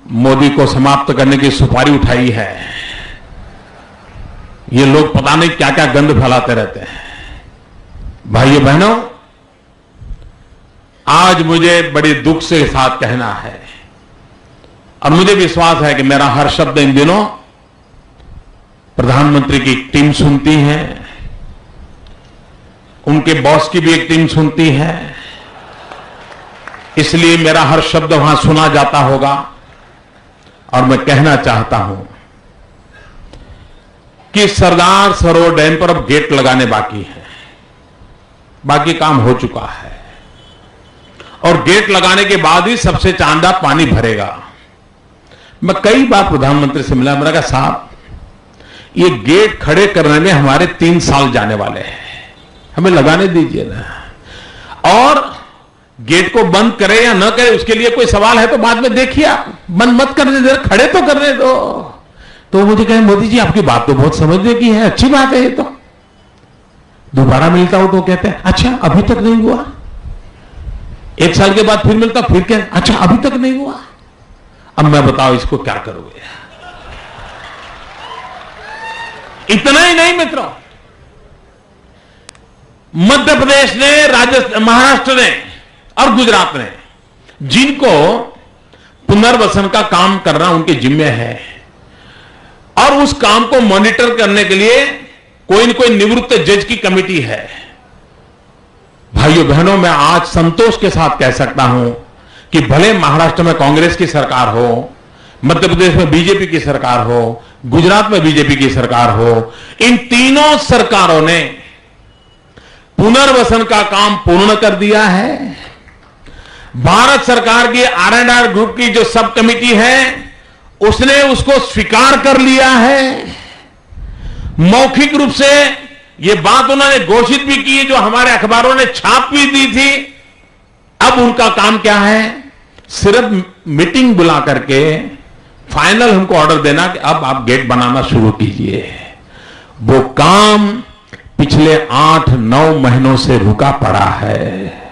मोदी को समाप्त करने की सुपारी उठाई है। ये लोग पता नहीं क्या क्या गंद फैलाते रहते हैं। भाइयों बहनों, आज मुझे बड़े दुख से साथ कहना है और मुझे विश्वास है कि मेरा हर शब्द इन दिनों प्रधानमंत्री की टीम सुनती है, उनके बॉस की भी एक टीम सुनती है, इसलिए मेरा हर शब्द वहां सुना जाता होगा। और मैं कहना चाहता हूं कि सरदार सरोवर डैम पर अब गेट लगाने बाकी है, बाकी काम हो चुका है और गेट लगाने के बाद ही सबसे चांदा पानी भरेगा। मैं कई बार प्रधानमंत्री से मिला, मैंने कहा साहब ये गेट खड़े करने में हमारे 3 साल जाने वाले हैं, हमें लगाने दीजिए ना। और गेट को बंद करे या न करे उसके लिए कोई सवाल है तो बाद में देखिए, आप बंद मत करने दे, खड़े तो करने दो। तो मुझे कहे मोदी जी आपकी बात तो बहुत समझने की है, अच्छी बात है ये तो। दोबारा मिलता हूं तो कहते हैं अच्छा अभी तक नहीं हुआ। 1 साल के बाद फिर मिलता, फिर कहते अच्छा अभी तक नहीं हुआ। अब मैं बताओ इसको क्या करोगे। इतना ही नहीं मित्रों, मध्य प्रदेश ने, राजस्थान, महाराष्ट्र ने और गुजरात ने जिनको पुनर्वसन का काम करना उनके जिम्मे है और उस काम को मॉनिटर करने के लिए कोई न कोई निवृत्त जज की कमेटी है। भाइयों बहनों, मैं आज संतोष के साथ कह सकता हूं कि भले महाराष्ट्र में कांग्रेस की सरकार हो, मध्य प्रदेश में बीजेपी की सरकार हो, गुजरात में बीजेपी की सरकार हो, इन तीनों सरकारों ने पुनर्वसन का काम पूर्ण कर दिया है। भारत सरकार की R&R ग्रुप की जो सब कमेटी है उसने उसको स्वीकार कर लिया है। मौखिक रूप से ये बात उन्होंने घोषित भी की, जो हमारे अखबारों ने छाप भी दी थी। अब उनका काम क्या है, सिर्फ मीटिंग बुला करके फाइनल हमको ऑर्डर देना कि अब आप गेट बनाना शुरू कीजिए। वो काम पिछले 8-9 महीनों से रुका पड़ा है।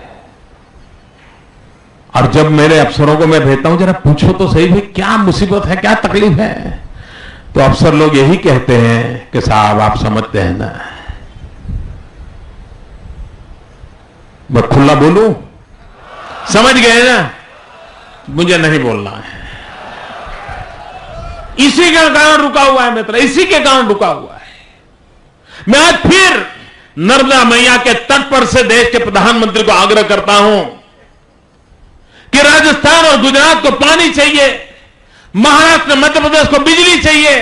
और जब मेरे अफसरों को मैं भेजता हूं जरा पूछो तो सही भाई क्या मुसीबत है, क्या तकलीफ है, तो अफसर लोग यही कहते हैं कि साहब आप समझते हैं ना। मैं खुला बोलूं, समझ गए ना, मुझे नहीं बोलना है। इसी के कारण रुका हुआ है मित्र, इसी के कारण रुका हुआ है। मैं आज फिर नर्मदा मैया के तट पर से देश के प्रधानमंत्री को आग्रह करता हूं कि राजस्थान और गुजरात को पानी चाहिए, महाराष्ट्र मध्य प्रदेश को बिजली चाहिए।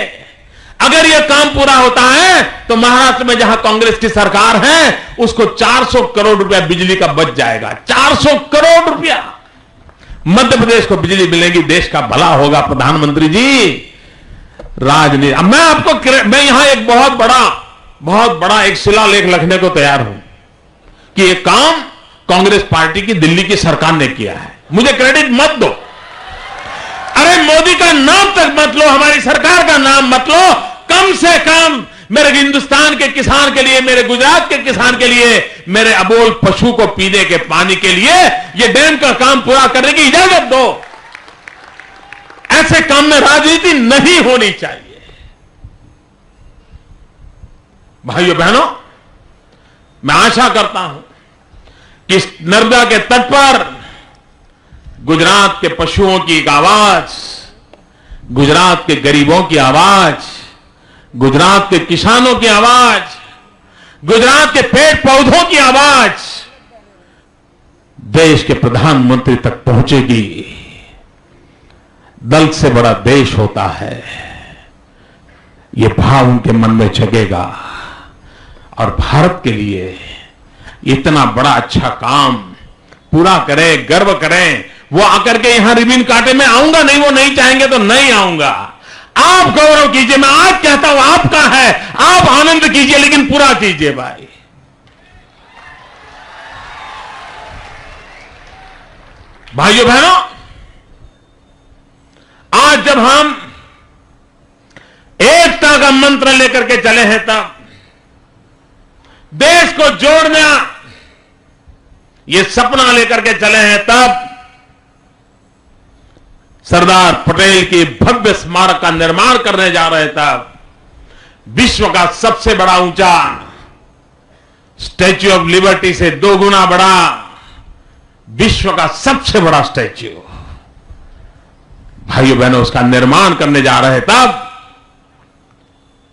अगर यह काम पूरा होता है तो महाराष्ट्र में जहां कांग्रेस की सरकार है उसको 400 करोड़ रुपया बिजली का बच जाएगा। 400 करोड़ रुपया मध्य प्रदेश को बिजली मिलेगी, देश का भला होगा। प्रधानमंत्री जी राजनीति, अब मैं यहां एक बहुत बड़ा एक शिलालेख लिखने को तैयार हूं कि यह काम कांग्रेस पार्टी की दिल्ली की सरकार ने किया है। मुझे क्रेडिट मत दो, अरे मोदी का नाम तक मत लो, हमारी सरकार का नाम मत लो। कम से कम मेरे हिंदुस्तान के किसान के लिए, मेरे गुजरात के किसान के लिए, मेरे अबोल पशु को पीने के पानी के लिए ये डैम का काम पूरा करने की इजाजत दो। ऐसे काम में राजनीति नहीं होनी चाहिए। भाइयों बहनों, मैं आशा करता हूं कि इस नर्मदा के तट पर गुजरात के पशुओं की एक आवाज, गुजरात के गरीबों की आवाज, गुजरात के किसानों की आवाज, गुजरात के पेड़ पौधों की आवाज देश के प्रधानमंत्री तक पहुंचेगी। दल से बड़ा देश होता है, यह भाव उनके मन में जगेगा और भारत के लिए इतना बड़ा अच्छा काम पूरा करें, गर्व करें। वो आकर के यहां रिबन काटे, मैं आऊंगा नहीं, वो नहीं चाहेंगे तो नहीं आऊंगा। आप गौरव कीजिए, मैं आज कहता हूं आपका है, आप आनंद कीजिए लेकिन पूरा कीजिए भाई। भाइयों बहनों, आज जब हम एकता का मंत्र लेकर के चले हैं, तब देश को जोड़ना ये सपना लेकर के चले हैं, तब सरदार पटेल की भव्य स्मारक का निर्माण करने जा रहे तब विश्व का सबसे बड़ा ऊंचा स्टैच्यू ऑफ लिबर्टी से 2 गुना बड़ा विश्व का सबसे बड़ा स्टैच्यू, भाइयों बहनों, उसका निर्माण करने जा रहे तब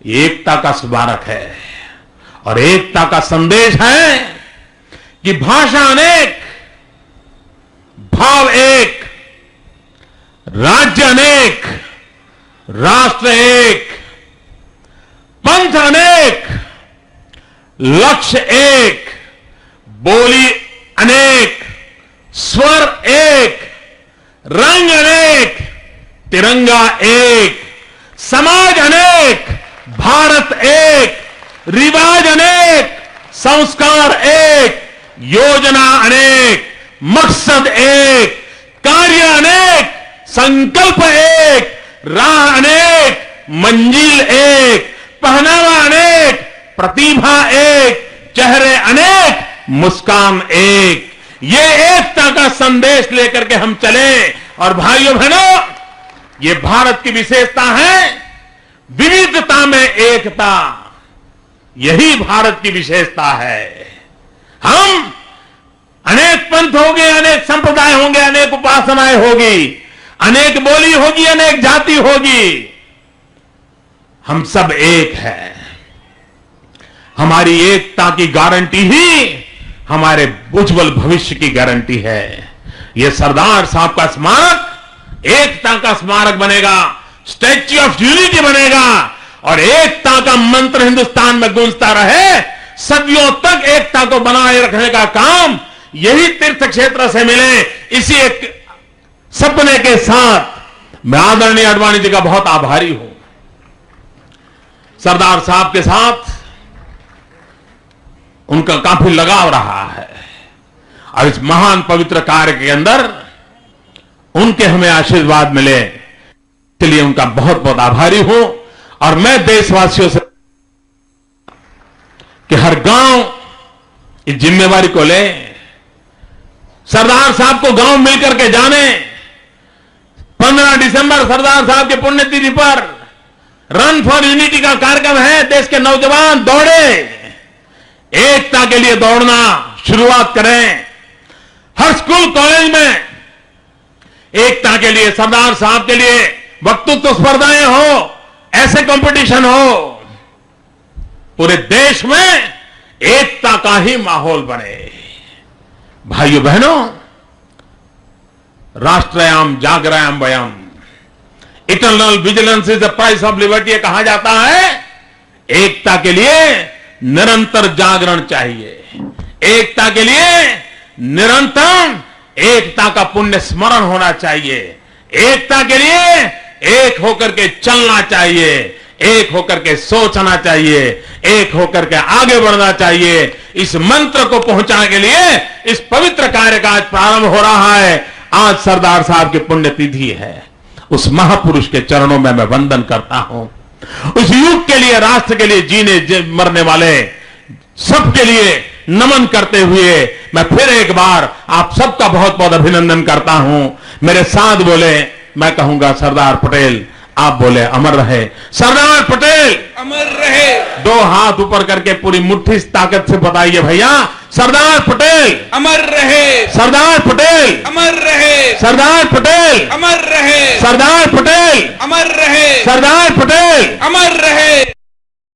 एकता का स्मारक है और एकता का संदेश है कि भाषा अनेक, भाव एक, राज्य अनेक, राष्ट्र एक, पंथ अनेक, लक्ष्य एक, बोली अनेक, स्वर एक, रंग अनेक, तिरंगा एक, समाज अनेक, भारत एक, रिवाज अनेक, संस्कार एक, योजना अनेक, मकसद एक, कार्य अनेक, संकल्प एक, राह अनेक, मंजिल एक, पहनावा अनेक, प्रतिभा एक, चेहरे अनेक, मुस्कान एक। ये एकता का संदेश लेकर के हम चले। और भाइयों बहनों, ये भारत की विशेषता है, विविधता में एकता। यही भारत की विशेषता है। हम अनेक पंथ होंगे, अनेक संप्रदाय होंगे, अनेक उपासनाएं होगी, अनेक बोली होगी, अनेक जाति होगी, हम सब एक हैं। हमारी एकता की गारंटी ही हमारे उज्जवल भविष्य की गारंटी है। यह सरदार साहब का स्मारक एकता का स्मारक बनेगा, स्टैच्यू ऑफ यूनिटी बनेगा और एकता का मंत्र हिंदुस्तान में गूंजता रहे। सदियों तक एकता को बनाए रखने का काम यही तीर्थ क्षेत्र से मिले, इसी एक सपने के साथ मैं आदरणीय आडवाणी जी का बहुत आभारी हूं। सरदार साहब के साथ उनका काफी लगाव रहा है और इस महान पवित्र कार्य के अंदर उनके हमें आशीर्वाद मिले, इसलिए उनका बहुत बहुत आभारी हूं। और मैं देशवासियों से कि हर गांव इस जिम्मेवारी को ले, सरदार साहब को गांव मिलकर के जाने। 15 दिसंबर सरदार साहब के पुण्यतिथि पर रन फॉर यूनिटी का कार्यक्रम है। देश के नौजवान दौड़े, एकता के लिए दौड़ना शुरुआत करें। हर स्कूल कॉलेज में एकता के लिए, सरदार साहब के लिए वक्तृत्व स्पर्धाएं हो, ऐसे कंपटीशन हो, पूरे देश में एकता का ही माहौल बने। भाइयों बहनों, राष्ट्रयाम जागरायाम वयम, eternal vigilance is the price of liberty कहा जाता है। एकता के लिए निरंतर जागरण चाहिए, एकता के लिए निरंतर एकता का पुण्य स्मरण होना चाहिए, एकता के लिए एक होकर के चलना चाहिए, एक होकर के सोचना चाहिए, एक होकर के आगे बढ़ना चाहिए। इस मंत्र को पहुंचाने के लिए इस पवित्र कार्य का आज प्रारंभ हो रहा है। आज सरदार साहब की पुण्यतिथि है। उस महापुरुष के चरणों में मैं वंदन करता हूं। उस युग के लिए, राष्ट्र के लिए जीने मरने वाले सबके लिए नमन करते हुए मैं फिर एक बार आप सबका बहुत बहुत अभिनंदन करता हूं। मेरे साथ बोले, मैं कहूंगा सरदार पटेल, आप बोले अमर रहे। सरदार पटेल अमर रहे। 2 हाथ ऊपर करके पूरी मुट्ठी ताकत से बताइए भैया, सरदार पटेल अमर रहे। सरदार पटेल अमर रहे। सरदार पटेल अमर रहे। सरदार पटेल अमर रहे। सरदार पटेल अमर